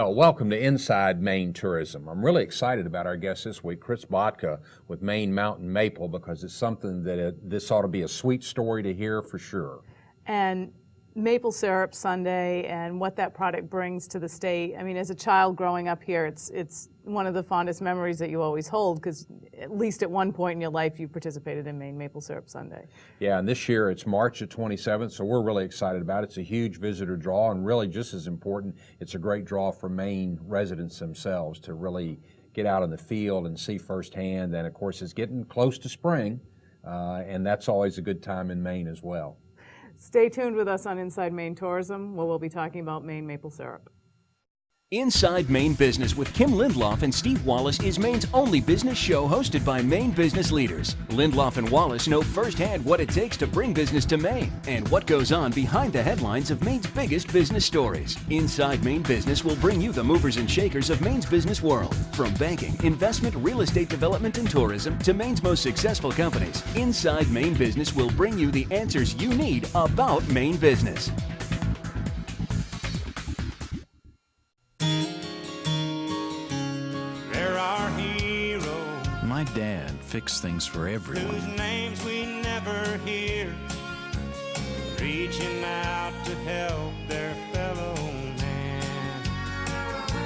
Well, welcome to Inside Maine Tourism. I'm really excited about our guest this week, Chris Botka with Maine Mountain Maple, because it's something that this ought to be a sweet story to hear for sure. And maple syrup sundae and what that product brings to the state. I mean, as a child growing up here, it's one of the fondest memories that you always hold, because at least at one point in your life you participated in Maine Maple Syrup Sunday. Yeah, and this year it's March the 27th, so we're really excited about it. It's a huge visitor draw, and really just as important, it's a great draw for Maine residents themselves to really get out in the field and see firsthand. And of course, it's getting close to spring, and that's always a good time in Maine as well. Stay tuned with us on Inside Maine Tourism, where we'll be talking about Maine maple syrup. Inside Maine Business with Kim Lindloff and Steve Wallace is Maine's only business show hosted by Maine business leaders. Lindloff and Wallace know firsthand what it takes to bring business to Maine and what goes on behind the headlines of Maine's biggest business stories. Inside Maine Business will bring you the movers and shakers of Maine's business world. From banking, investment, real estate development, and tourism to Maine's most successful companies, Inside Maine Business will bring you the answers you need about Maine business. My dad fixed things for everyone. Whose names we never hear, reaching out to help their fellow man.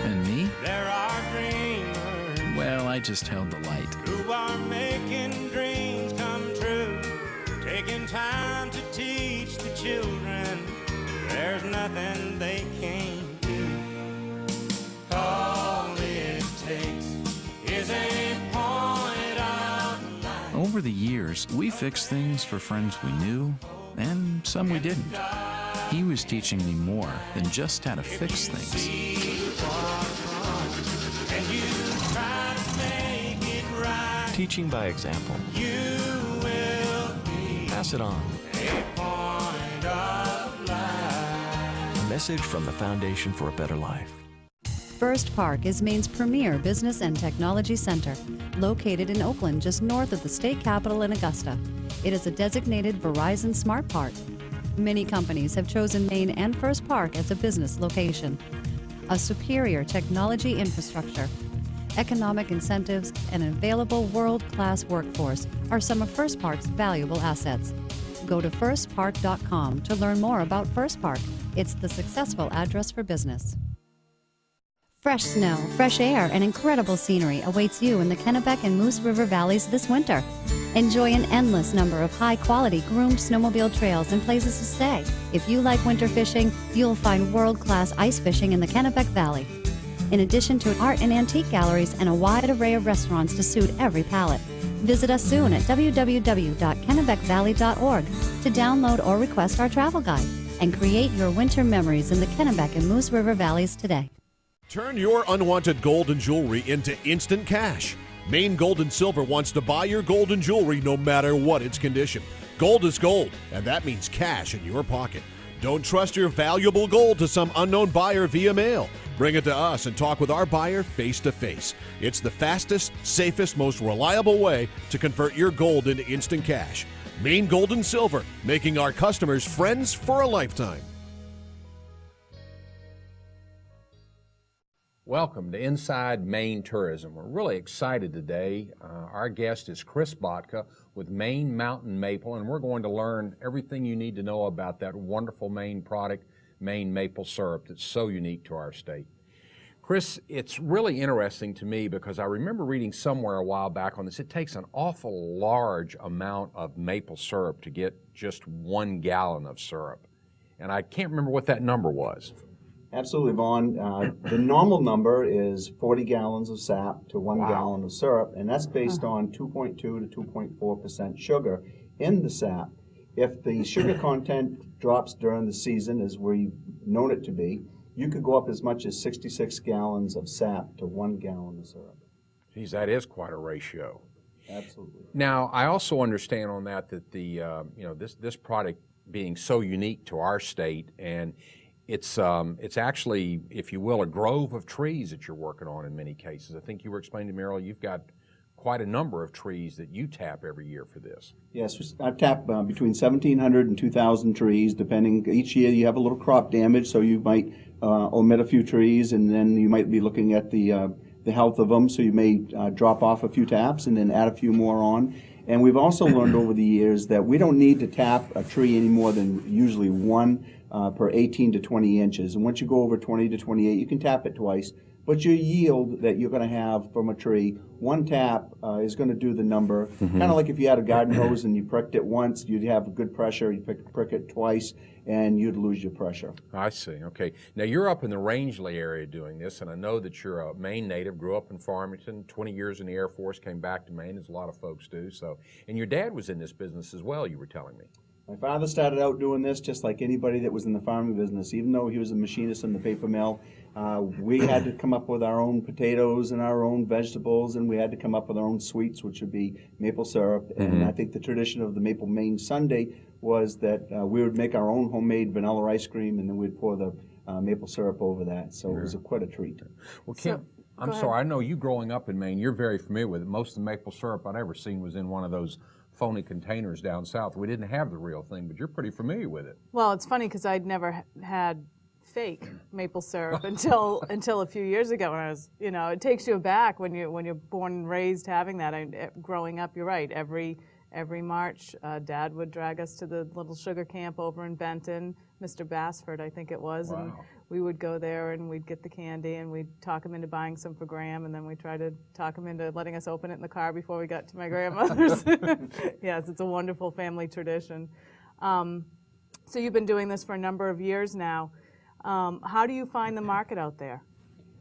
And me? There are dreamers. Well, I just held the light. Who are making dreams come true, taking time to teach the children. There's nothing they can't do. All it takes is a over the years, we fixed things for friends we knew, and some we didn't. He was teaching me more than just how to fix things. Teaching by example. Pass it on. A message from the Foundation for a Better Life. First Park is Maine's premier business and technology center, located in Oakland, just north of the state capitol in Augusta. It is a designated Verizon Smart Park. Many companies have chosen Maine and First Park as a business location. A superior technology infrastructure, economic incentives, and an available world-class workforce are some of First Park's valuable assets. Go to firstpark.com to learn more about First Park. It's the successful address for business. Fresh snow, fresh air, and incredible scenery awaits you in the Kennebec and Moose River valleys this winter. Enjoy an endless number of high-quality groomed snowmobile trails and places to stay. If you like winter fishing, you'll find world-class ice fishing in the Kennebec Valley. In addition to art and antique galleries and a wide array of restaurants to suit every palate. Visit us soon at www.kennebecvalley.org to download or request our travel guide and create your winter memories in the Kennebec and Moose River valleys today. Turn your unwanted gold and jewelry into instant cash. Maine Gold and Silver wants to buy your gold and jewelry no matter what its condition. Gold is gold, and that means cash in your pocket. Don't trust your valuable gold to some unknown buyer via mail. Bring it to us and talk with our buyer face to face. It's the fastest, safest, most reliable way to convert your gold into instant cash. Maine Gold and Silver, making our customers friends for a lifetime. Welcome to Inside Maine Tourism. We're really excited today. Our guest is Chris Botka with Maine Mountain Maple, and we're going to learn everything you need to know about that wonderful Maine product, Maine Maple Syrup, that's so unique to our state. Chris, it's really interesting to me because I remember reading somewhere a while back on this. It takes an awful large amount of maple syrup to get just 1 gallon of syrup, and I can't remember what that number was. Absolutely, Vaughn. The normal number is 40 gallons of sap to 1 gallon of syrup, and that's based on 2.2 to 2.4% sugar in the sap. If the sugar content drops during the season, as we've known it to be, you could go up as much as 66 gallons of sap to 1 gallon of syrup. Geez, that is quite a ratio. Absolutely. Now, I also understand on that the this product being so unique to our state, and it's actually, if you will, a grove of trees that you're working on in many cases. I think you were explaining to me earlier, you've got quite a number of trees that you tap every year for this. Yes, I've tapped between 1,700 and 2,000 trees, depending. Each year you have a little crop damage, so you might omit a few trees, and then you might be looking at the health of them, so you may drop off a few taps and then add a few more on. And we've also learned over the years that we don't need to tap a tree any more than usually one per 18 to 20 inches. And once you go over 20 to 28, you can tap it twice. But your yield that you're going to have from a tree, one tap is going to do the number. Kind of like if you had a garden hose and you pricked it once, you'd have good pressure. You prick it twice, and you'd lose your pressure. I see. Okay. Now, you're up in the Rangeley area doing this, and I know that you're a Maine native, grew up in Farmington, 20 years in the Air Force, came back to Maine, as a lot of folks do. So, and your dad was in this business as well, you were telling me. My father started out doing this just like anybody that was in the farming business. Even though he was a machinist in the paper mill, we had to come up with our own potatoes and our own vegetables, and we had to come up with our own sweets, which would be maple syrup. And I think the tradition of the Maine Sunday was that we would make our own homemade vanilla ice cream, and then we'd pour the maple syrup over that. So it was quite a treat. Well, Kim, I'm sorry, I know you growing up in Maine, you're very familiar with it. Most of the maple syrup I'd ever seen was in one of those phony containers down south. We didn't have the real thing, but you're pretty familiar with it. Well, it's funny because I'd never had fake maple syrup until a few years ago when I was, it takes you aback when you're born and raised having that. Growing up, you're right. Every March, Dad would drag us to the little sugar camp over in Benton, Mr. Bassford, I think it was, and we would go there and we'd get the candy and we'd talk him into buying some for Graham, and then we try to talk him into letting us open it in the car before we got to my grandmother's. Yes, it's a wonderful family tradition. So you've been doing this for a number of years now. How do you find the market out there?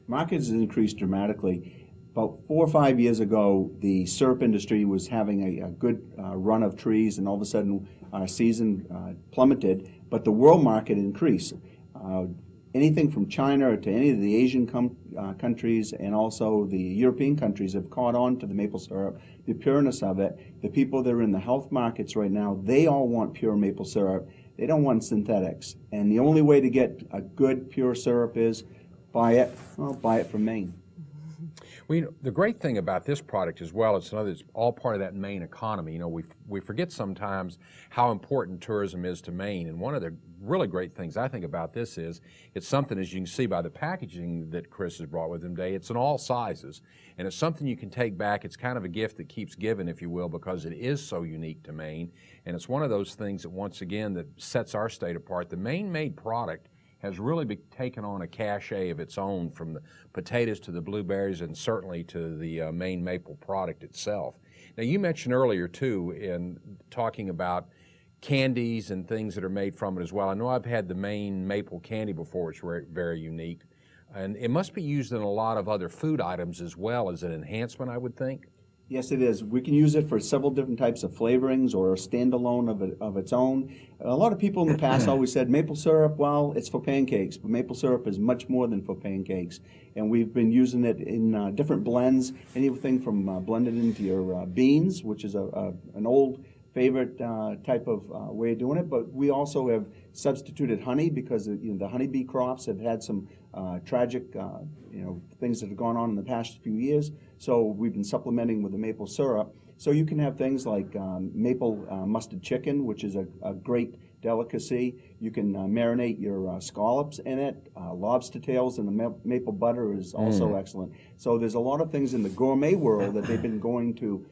Market has increased dramatically. About 4 or 5 years ago, the syrup industry was having a good run of trees, and all of a sudden our season plummeted, but the world market increased. Anything from China to any of the Asian countries, and also the European countries have caught on to the maple syrup, the pureness of it. The people that are in the health markets right now, they all want pure maple syrup. They don't want synthetics. And the only way to get a good pure syrup is buy it from Maine. Well, the great thing about this product as well, it's all part of that Maine economy. We forget sometimes how important tourism is to Maine, and one of the really great things I think about this is it's something, as you can see by the packaging that Chris has brought with him today, it's in all sizes, and it's something you can take back. It's kind of a gift that keeps giving, if you will, because it is so unique to Maine, and it's one of those things that, once again, that sets our state apart. The Maine-made product has really taken on a cachet of its own, from the potatoes to the blueberries and certainly to the Maine maple product itself. Now, you mentioned earlier, too, in talking about candies and things that are made from it as well. I know I've had the Maine maple candy before, which is very unique. And it must be used in a lot of other food items as well as an enhancement, I would think. Yes, it is. We can use it for several different types of flavorings or a standalone of its own. A lot of people in the past always said maple syrup, well, it's for pancakes, but maple syrup is much more than for pancakes. And we've been using it in different blends, anything from blended into your beans, which is an old favorite type of way of doing it, but we also have substituted honey because the honeybee crops have had some tragic things that have gone on in the past few years. So we've been supplementing with the maple syrup. So you can have things like maple mustard chicken, which is a great delicacy. You can marinate your scallops in it. Lobster tails and the maple butter is also excellent. So there's a lot of things in the gourmet world that they've been going to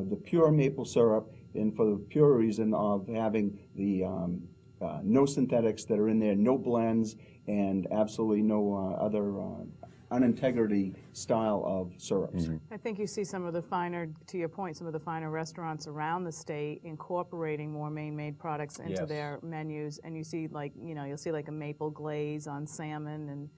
the pure maple syrup, and for the pure reason of having the no synthetics that are in there, no blends, and absolutely no other unintegrity style of syrups. I think you see some of the finer, to your point, some of the finer restaurants around the state incorporating more Maine-made products into their menus, and you see you'll see like a maple glaze on salmon. And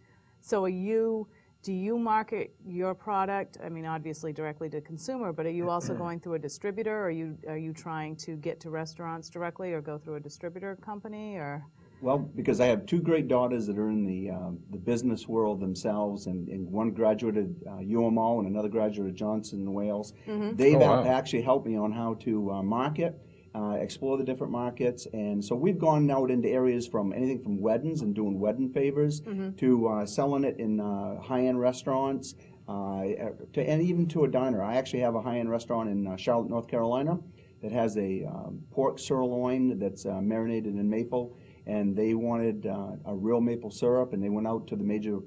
so do you market your product, I mean, obviously directly to consumer, but are you also going through a distributor? Or are you trying to get to restaurants directly or go through a distributor company? Or? Well, because I have two great daughters that are in the business world themselves, and one graduated UMO and another graduated Johnson and Wales. They've actually helped me on how to market, explore the different markets, and so we've gone out into areas from anything from weddings and doing wedding favors to selling it in high-end restaurants. and even to a diner. I actually have a high-end restaurant in Charlotte, North Carolina that has a pork sirloin that's marinated in maple, and they wanted a real maple syrup, and they went out to the major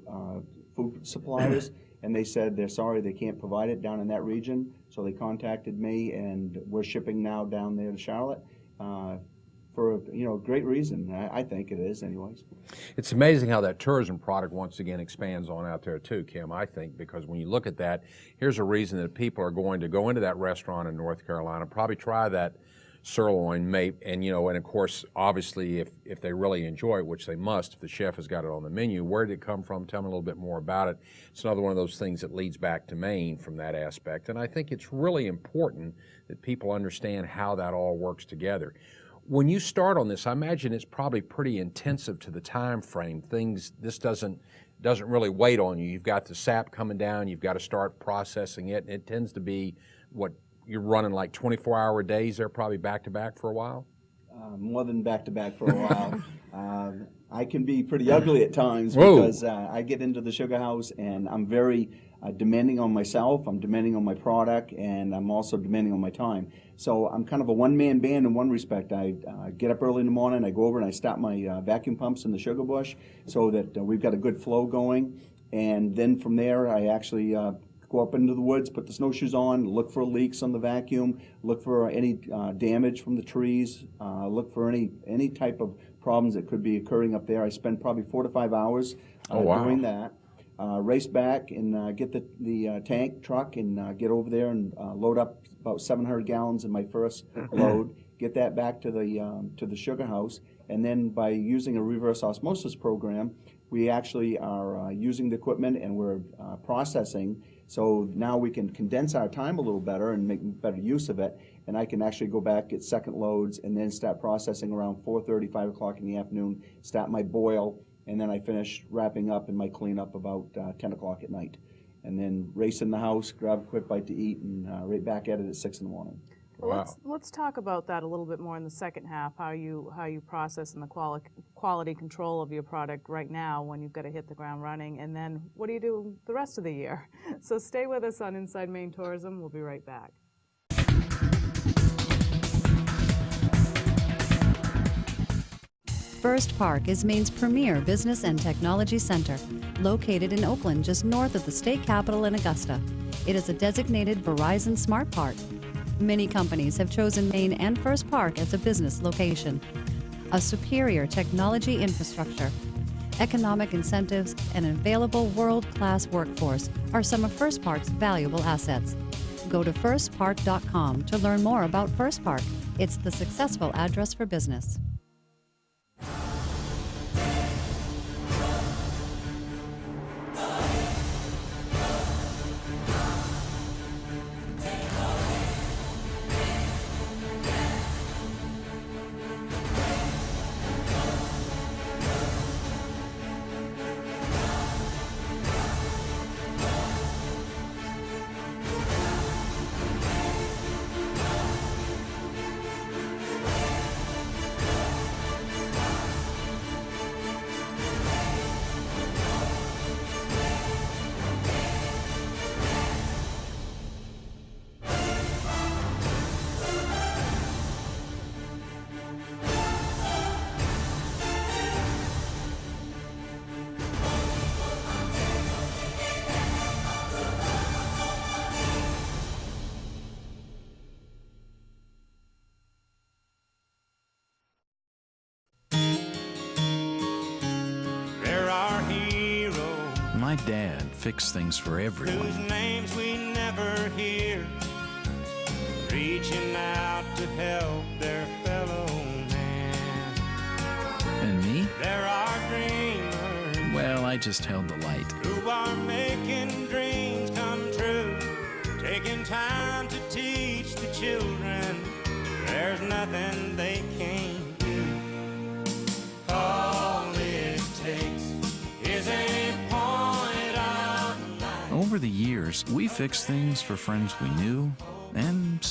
food suppliers, and they said they're sorry they can't provide it down in that region, so they contacted me, and we're shipping now down there to Charlotte. For a great reason, I think it is, anyways. It's amazing how that tourism product once again expands on out there too, Kim. I think because when you look at that, here's a reason that people are going to go into that restaurant in North Carolina, probably try that sirloin, and of course, obviously, if they really enjoy it, which they must, if the chef has got it on the menu. Where did it come from? Tell me a little bit more about it. It's another one of those things that leads back to Maine from that aspect, and I think it's really important that people understand how that all works together. When you start on this, I imagine it's probably pretty intensive to the time frame. This doesn't really wait on you. You've got the sap coming down. You've got to start processing it. And it tends to be what you're running like 24-hour days there, probably back to back for a while. More than back to back for a while. I can be pretty ugly at times because I get into the sugar house and I'm very demanding on myself, I'm demanding on my product, and I'm also demanding on my time. So I'm kind of a one-man band in one respect. I get up early in the morning, I go over and I start my vacuum pumps in the sugar bush so that we've got a good flow going. And then from there, I actually go up into the woods, put the snowshoes on, look for leaks on the vacuum, look for any damage from the trees, look for any type of problems that could be occurring up there. I spend probably 4 to 5 hours doing that. Race back and get the tank truck and get over there and load up about 700 gallons in my first load, get that back to the sugar house, and then by using a reverse osmosis program, we actually are using the equipment and we're processing. So now we can condense our time a little better and make better use of it. And I can actually go back, get second loads, and then start processing around 4:30, 5 o'clock in the afternoon, start my boil, and then I finish wrapping up and my cleanup about 10 o'clock at night. And then race in the house, grab a quick bite to eat, and right back at it at 6 in the morning. Well, let's talk about that a little bit more in the second half, how you process and the quality control of your product right now when you've got to hit the ground running, and then what do you do the rest of the year? So stay with us on Inside Maine Tourism. We'll be right back. First Park is Maine's premier business and technology center, located in Oakland, just north of the state capitol in Augusta. It is a designated Verizon Smart Park. Many companies have chosen Maine and First Park as a business location. A superior technology infrastructure, economic incentives, and an available world-class workforce are some of First Park's valuable assets. Go to firstpark.com to learn more about First Park. It's the successful address for business. My dad fixed things for everyone. Whose names we never hear, reaching out to help their fellow man. And me? There are dreamers. Well, I just held the light. Who are making dreams come true, taking time to teach the children. There's nothing they can't do. All it takes is a point of light. Over the years, we fixed things for friends we knew and some